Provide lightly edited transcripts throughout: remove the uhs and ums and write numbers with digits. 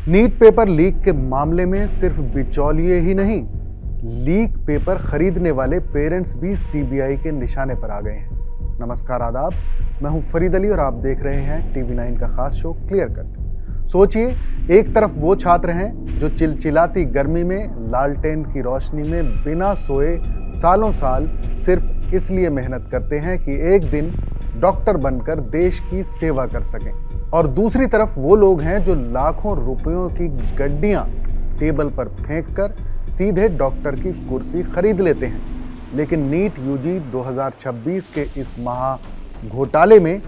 NEET paper leak के मामले में सिर्फ बिचौलिए ही नहीं, लीक पेपर खरीदने वाले पेरेंट्स भी सीबीआई के निशाने पर आ गए हैं। नमस्कार, आदाब। मैं हूं फरीद अली और आप देख रहे हैं टीवी 9 का खास शो क्लियर कट। सोचिए, एक तरफ वो छात्र हैं जो चिलचिलाती गर्मी में लालटेन की रोशनी में बिना सोए सालों साल सिर्फ इसलिए मेहनत करते हैं कि एक दिन डॉक्टर बनकर देश की सेवा कर सकें, और दूसरी तरफ वो लोग हैं जो लाखों रुपयों की गड्डियां टेबल पर फेंककर सीधे डॉक्टर की कुर्सी खरीद लेते हैं। लेकिन नीट यूजी 2026 के इस महा घोटाले में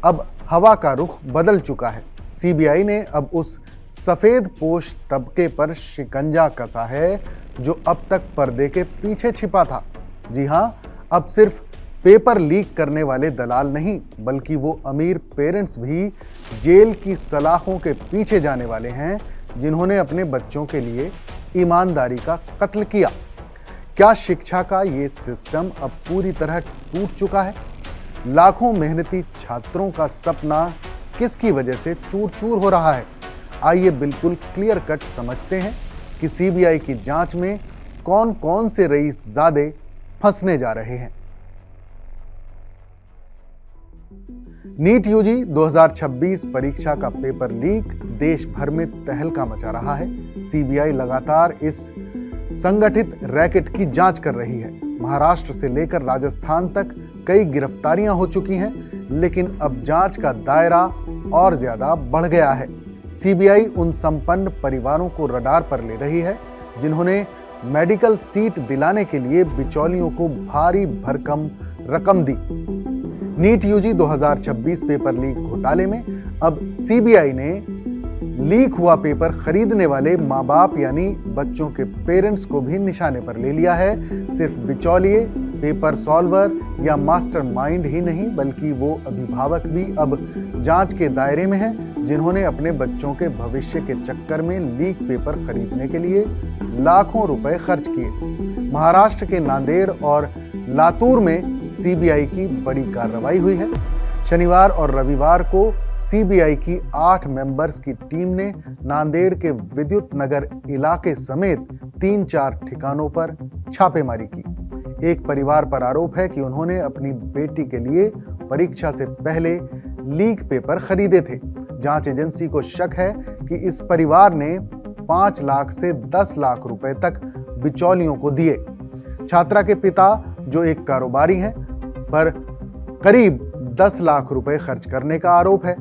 अब हवा का रुख बदल चुका है। सीबीआई ने अब उस सफेद पोश तबके पर शिकंजा कसा है जो अब तक पर्दे के पीछे छिपा था। जी हां, अब सिर्फ पेपर लीक करने वाले दलाल नहीं, बल्कि वो अमीर पेरेंट्स भी जेल की सलाखों के पीछे जाने वाले हैं जिन्होंने अपने बच्चों के लिए ईमानदारी का कत्ल किया। क्या शिक्षा का ये सिस्टम अब पूरी तरह टूट चुका है? लाखों मेहनती छात्रों का सपना किसकी वजह से चूर चूर हो रहा है? आइए बिल्कुल क्लियर कट समझते हैं कि सीबीआई की जांच में कौन कौन से रईसजादे फंसने जा रहे हैं। नीट यूजी 2026 परीक्षा का पेपर लीक देश भर में तहलका मचा रहा है। सीबीआई लगातार इस संगठित रैकेट की जांच कर रही है। महाराष्ट्र से लेकर राजस्थान तक कई गिरफ्तारियां हो चुकी हैं, लेकिन अब जांच का दायरा और ज्यादा बढ़ गया है। सीबीआई उन संपन्न परिवारों को रडार पर ले रही है जिन्होंने मेडिकल सीट दिलाने के लिए बिचौलियों को भारी भरकम रकम दी। नीट यूजी 2026 पेपर लीक घोटाले में अब सीबीआई ने लीक हुआ पेपर खरीदने वाले माँ बाप यानी बच्चों के पेरेंट्स को भी निशाने पर ले लिया है। सिर्फ बिचौलिए, पेपर सॉल्वर या मास्टरमाइंड ही नहीं, बल्कि वो अभिभावक भी अब जांच के दायरे में हैं जिन्होंने अपने बच्चों के भविष्य के चक्कर में लीक पेपर खरीदने के लिए लाखों रुपए खर्च किए। महाराष्ट्र के नांदेड़ और लातूर में सीबीआई की बड़ी कार्रवाई हुई है। शनिवार और रविवार को सीबीआई की 8 मेंबर्स की टीम ने नांदेड़ के विद्युत नगर इलाके समेत 3-4 ठिकानों पर छापेमारी की। एक परिवार पर आरोप है कि उन्होंने अपनी बेटी के लिए परीक्षा से पहले लीक पेपर खरीदे थे। जांच एजेंसी को शक है कि इस परिवार ने 5 लाख से 10 लाख रुपए तक बिचौलियों को दिए। छात्रा के पिता, जो एक कारोबारी हैं, पर करीब 10 लाख रुपए खर्च करने का आरोप है।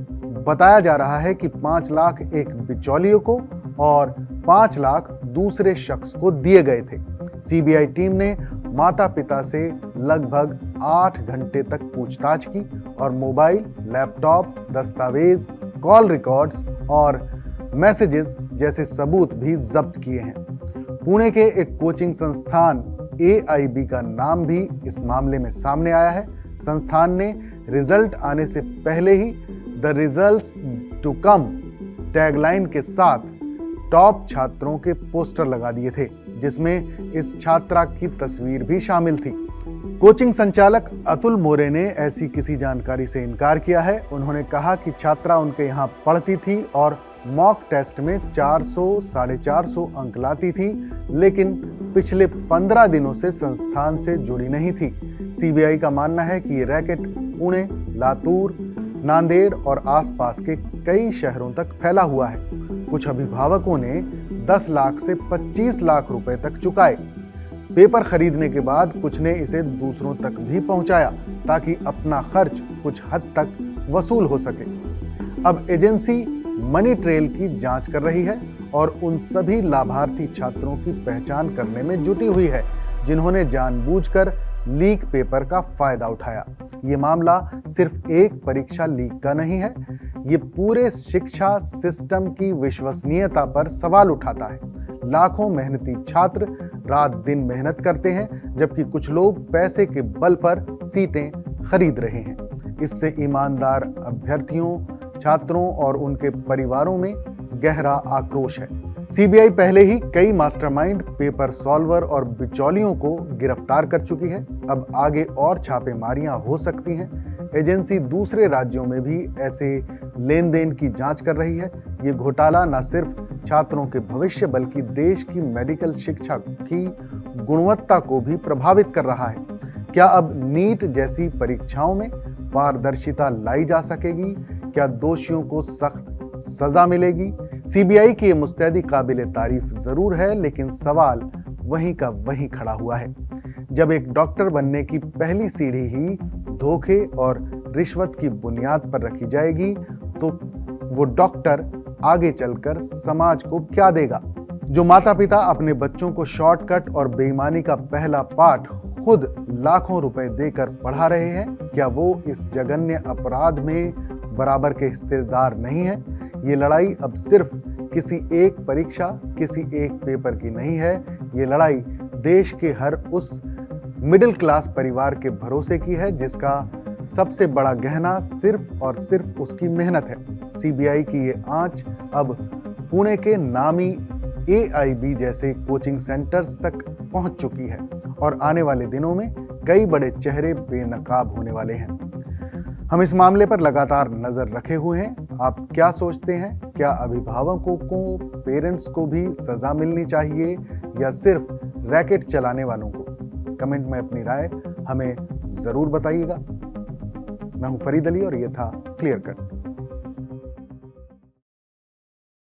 बताया जा रहा है कि 5 लाख एक बिचौलियों को और 5 लाख दूसरे शख्स को दिए गए थे। सीबीआई टीम ने माता पिता से लगभग 8 घंटे तक पूछताछ की और मोबाइल, लैपटॉप, दस्तावेज, कॉल रिकॉर्ड्स और मैसेजेस जैसे सबूत भी जब्त किए हैं। पुणे के एक कोचिंग संस्थान AIB का नाम भी इस मामले में सामने आया है। संस्थान ने रिजल्ट आने से पहले ही the results to come tagline के साथ टॉप छात्रों के पोस्टर लगा दिए थे, जिसमें इस छात्रा की तस्वीर भी शामिल थी। कोचिंग संचालक अतुल मोरे ने ऐसी किसी जानकारी से इनकार किया है। उन्होंने कहा कि छात्रा उनके यहाँ पढ़ती थी और मॉक टेस्ट में 400-450 अंक लाती थी, लेकिन पिछले 15 दिनों से संस्थान से जुड़ी नहीं थी। सीबीआई का मानना है कि ये रैकेट पुणे, लातूर, नांदेड़ और आसपास के कई शहरों तक फैला हुआ है। कुछ अभिभावकों ने 10 लाख से 25 लाख रुपए तक चुकाए। पेपर खरीदने के बाद कुछ ने इसे दूसरों तक भी पहुंचाया ताकि अपना खर्च कुछ हद तक वसूल हो सके। अब एजेंसी मनी ट्रेल की जांच कर रही है और उन सभी लाभार्थी छात्रों की पहचान करने में जुटी हुई है जिन्होंने जानबूझकर लीक पेपर का फायदा उठाया। ये मामला सिर्फ एक परीक्षा लीक का नहीं है, ये पूरे शिक्षा सिस्टम की विश्वसनीयता पर सवाल उठाता है। लाखों मेहनती छात्र रात दिन मेहनत करते हैं, जबकि कुछ लोग पैसे के बल पर सीटें खरीद रहे हैं। इससे ईमानदार अभ्यर्थियों, छात्रों और उनके परिवारों में गहरा आक्रोश है। सीबीआई पहले ही कई मास्टरमाइंड, पेपर सॉल्वर और बिचौलियों को गिरफ्तार कर चुकी है। अब आगे और छापेमारियां हो सकती हैं। एजेंसी दूसरे राज्यों में भी ऐसे लेन देन की जांच कर रही है। ये घोटाला न सिर्फ छात्रों के भविष्य बल्कि देश की मेडिकल शिक्षा की गुणवत्ता को भी प्रभावित कर रहा है। क्या अब नीट जैसी परीक्षाओं में पारदर्शिता लाई जा सकेगी? क्या दोषियों को सख्त सजा मिलेगी? सीबीआई की ये मुस्तैदी काबिले तारीफ जरूर है, लेकिन सवाल वहीं का वहीं खड़ा हुआ है। जब एक डॉक्टर बनने की पहली सीढ़ी ही धोखे और रिश्वत की बुनियाद पर रखी जाएगी, तो वो डॉक्टर आगे चलकर समाज को क्या देगा? जो माता पिता अपने बच्चों को शॉर्टकट और बेईमानी का पहला पाठ खुद लाखों रुपए देकर पढ़ा रहे हैं, क्या वो इस जघन्य अपराध में बराबर के हिस्सेदार नहीं है? ये लड़ाई अब सिर्फ किसी एक परीक्षा, किसी एक पेपर की नहीं है। ये लड़ाई देश के हर उस मिडिल क्लास परिवार के भरोसे की है जिसका सबसे बड़ा गहना सिर्फ और सिर्फ उसकी मेहनत है। सीबीआई की ये आंच अब पुणे के नामी AIB जैसे कोचिंग सेंटर्स तक पहुंच चुकी है और आने वाले दिनों में कई बड़े चेहरे बेनकाब होने वाले हैं। हम इस मामले पर लगातार नजर रखे हुए हैं। आप क्या सोचते हैं? क्या अभिभावकों को, पेरेंट्स को भी सजा मिलनी चाहिए या सिर्फ रैकेट चलाने वालों को? कमेंट में अपनी राय हमें जरूर बताइएगा। मैं हूं फरीद अली और ये था क्लियर कट।